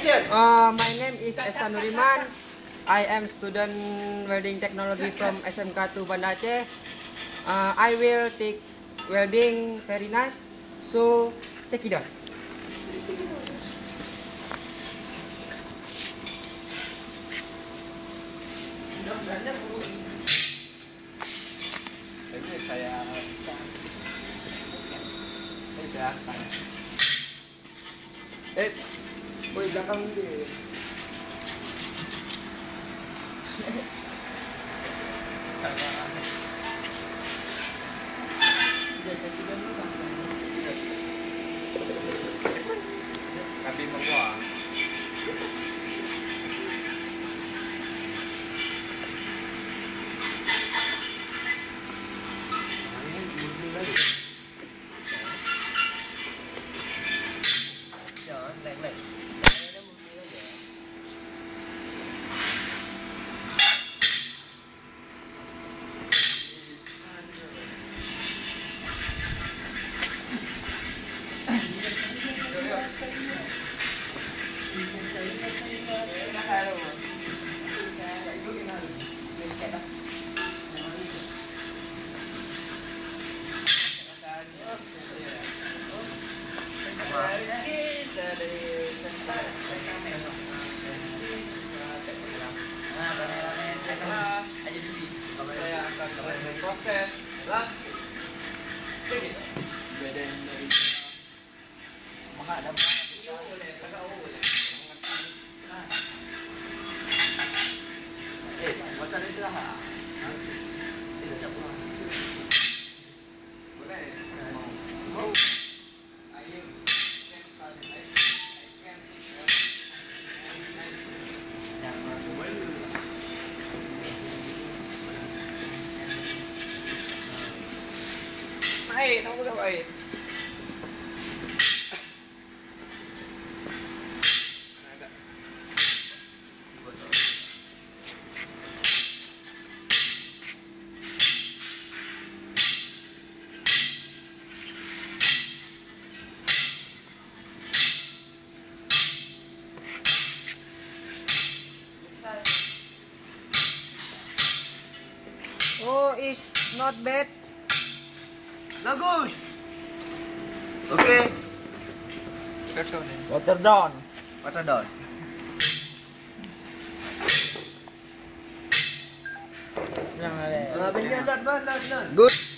My name is Esa Nuriman. I am student welding technology from SMK 2 Banda Aceh. I will take welding very nice. So check it out. Boy, belakang dia. Tapi membuang. Jangan lag-lag. Proses last baik, nama bukan baik. Oh, it's not bad. Bagus. Oke. Water down. Water down. Yang ada. Good.